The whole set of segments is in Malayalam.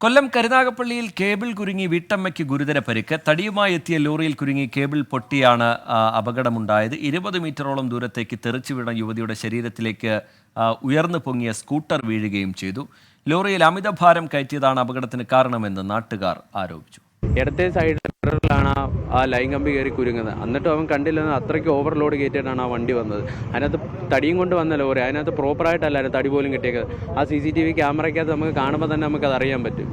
കൊല്ലം കരുനാഗപ്പള്ളിയിൽ കേബിൾ കുരുങ്ങി വീട്ടമ്മയ്ക്ക് ഗുരുതര പരിക്ക്. തടിയുമായി എത്തിയ ലോറിയിൽ കുരുങ്ങി കേബിൾ പൊട്ടിയാണ് അപകടമുണ്ടായത്. 20 മീറ്ററോളം ദൂരത്തേക്ക് തെറിച്ചു വീണ യുവതിയുടെ ശരീരത്തിലേക്ക് ഉയർന്നു പൊങ്ങിയ സ്കൂട്ടർ വീഴുകയും ചെയ്തു. ലോറിയിൽ അമിതഭാരം കയറ്റിയതാണ് അപകടത്തിന് കാരണമെന്ന് നാട്ടുകാർ ആരോപിച്ചു. ഇടത്തെ സൈഡിലാണ് ആ ലൈൻ കമ്പി കയറി കുരുങ്ങുന്നത്. എന്നിട്ടും അവൻ കണ്ടില്ലെന്ന് അത്രയ്ക്ക് ഓവർലോഡ് കയറ്റിയിട്ടാണ് ആ വണ്ടി വന്നത്. അതിനകത്ത് തടിയും കൊണ്ട് വന്ന ലോറി, അതിനകത്ത് പ്രോപ്പറായിട്ടല്ലായിരുന്നു തടി പോലും കിട്ടിയത്. ആ CCTV ക്യാമറയ്ക്കകത്ത് നമുക്ക് കാണുമ്പോൾ തന്നെ നമുക്കത് അറിയാൻ പറ്റും.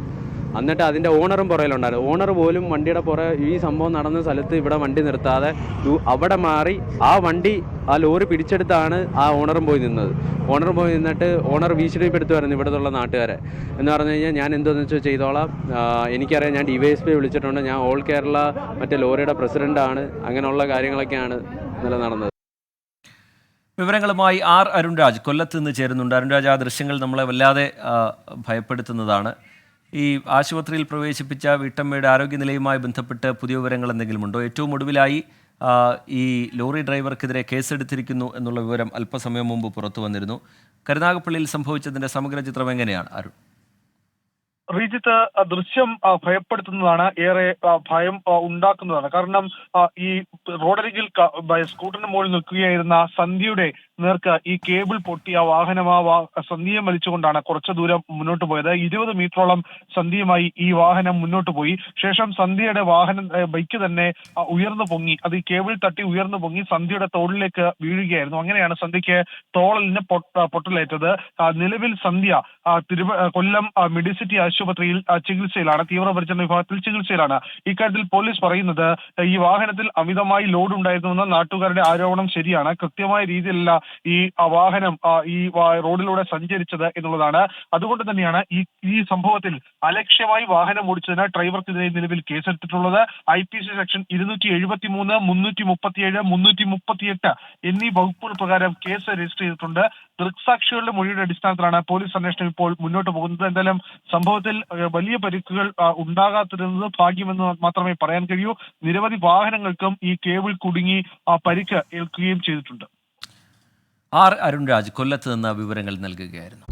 എന്നിട്ട് അതിൻ്റെ ഓണറും പുറയിലുണ്ടായിരുന്നു. ഓണർ പോലും വണ്ടിയുടെ ഈ സംഭവം നടന്ന സ്ഥലത്ത് ഇവിടെ വണ്ടി നിർത്താതെ അവിടെ മാറി ആ ലോറി പിടിച്ചെടുത്താണ് ആ ഓണറും പോയി നിന്നത്. ഓണർ പോയി നിന്നിട്ട് ഓണർ ഭീഷണിപ്പെടുത്തുമായിരുന്നു ഇവിടുത്തെ നാട്ടുകാരെ. എന്ന് പറഞ്ഞു കഴിഞ്ഞാൽ ഞാൻ എന്തോന്ന് വെച്ചാൽ ചെയ്തോളാം, എനിക്കറിയാം, ഞാൻ DYSP വിളിച്ചിട്ടുണ്ട്, ഞാൻ ഓൾ കേരള ലോറിയുടെ പ്രസിഡൻ്റാണ്, അങ്ങനെയുള്ള കാര്യങ്ങളൊക്കെയാണ് ഇന്നലെ നടന്നത്. വിവരങ്ങളുമായി അരുൺരാജ് കൊല്ലത്ത് നിന്ന് ചേരുന്നുണ്ട്. അരുൺരാജ്, ആ ദൃശ്യങ്ങൾ നമ്മളെ വല്ലാതെ ഭയപ്പെടുത്തുന്നതാണ്. ഈ ആശുപത്രിയിൽ പ്രവേശിപ്പിച്ച വീട്ടമ്മയുടെ ആരോഗ്യനിലയുമായി ബന്ധപ്പെട്ട് പുതിയ വിവരങ്ങൾ എന്തെങ്കിലും ഉണ്ടോ? ഏറ്റവും ഒടുവിലായി ഈ ലോറി ഡ്രൈവർക്കെതിരെ കേസെടുത്തിരിക്കുന്നു എന്നുള്ള വിവരം അല്പസമയം മുമ്പ് പുറത്തു വന്നിരുന്നു. കരുനാഗപ്പള്ളിയിൽ സംഭവിച്ചതിൻ്റെ സമഗ്ര ചിത്രം എങ്ങനെയാണ് അരുൺ? റീജിത്ത്, ദൃശ്യം ഭയപ്പെടുത്തുന്നതാണ്, ഏറെ ഭയം ഉണ്ടാക്കുന്നതാണ്. കാരണം ഈ റോഡരികിൽ സ്കൂട്ടറിന് മുകളിൽ നിൽക്കുകയായിരുന്ന സന്ധ്യയുടെ നേർക്ക് ഈ കേബിൾ പൊട്ടിയ വാഹനം സന്ധ്യയെ വലിച്ചുകൊണ്ടാണ് കുറച്ചു ദൂരം മുന്നോട്ട് പോയത്. 20 മീറ്ററോളം സന്ധ്യയുമായി ഈ വാഹനം മുന്നോട്ട് പോയി. ശേഷം സന്ധ്യയുടെ ബൈക്ക് തന്നെ ഉയർന്നു പൊങ്ങി, അത് ഈ കേബിൾ തട്ടി ഉയർന്നു പൊങ്ങി സന്ധ്യയുടെ തോളിലേക്ക് വീഴുകയായിരുന്നു. അങ്ങനെയാണ് സന്ധ്യയ്ക്ക് തോളിന് പൊട്ടലേറ്റത്. നിലവിൽ സന്ധ്യ കൊല്ലം മെഡിസിറ്റി ആശുപത്രിയിൽ ചികിത്സയിലാണ്, തീവ്രപരിചരണ വിഭാഗത്തിൽ ചികിത്സയിലാണ്. ഇക്കാര്യത്തിൽ പോലീസ് പറയുന്നത് ഈ വാഹനത്തിൽ അമിതമായി ലോഡ് ഉണ്ടായിരുന്നുവെന്ന നാട്ടുകാരുടെ ആരോപണം ശരിയാണ്. കൃത്യമായ രീതിയിലല്ല ഈ വാഹനം ഈ റോഡിലൂടെ സഞ്ചരിച്ചത് എന്നുള്ളതാണ്. അതുകൊണ്ട് തന്നെയാണ് ഈ സംഭവത്തിൽ അലക്ഷ്യമായി വാഹനം ഓടിച്ചതിന് ഡ്രൈവർക്കെതിരെ നിലവിൽ കേസെടുത്തിട്ടുള്ളത്. IPC സെക്ഷൻ 273, 337, 338 എന്നീ വകുപ്പുകൾ പ്രകാരം കേസ് രജിസ്റ്റർ ചെയ്തിട്ടുണ്ട്. ദൃക്സാക്ഷികളുടെ മൊഴിയുടെ അടിസ്ഥാനത്തിലാണ് പോലീസ് അന്വേഷണം ഇപ്പോൾ മുന്നോട്ട് പോകുന്നത്. എന്തായാലും സംഭവത്തിൽ വലിയ പരിക്കുകൾ ഉണ്ടാകാത്തിരുന്നത് ഭാഗ്യമെന്ന് മാത്രമേ പറയാൻ കഴിയൂ. നിരവധി വാഹനങ്ങൾക്കും ഈ കേബിൾ കുടുങ്ങി പരിക്ക് ഏൽക്കുകയും ചെയ്തിട്ടുണ്ട്. അരുൺരാജ് കൊല്ലത്ത് നിന്ന് വിവരങ്ങൾ നൽകുകയായിരുന്നു.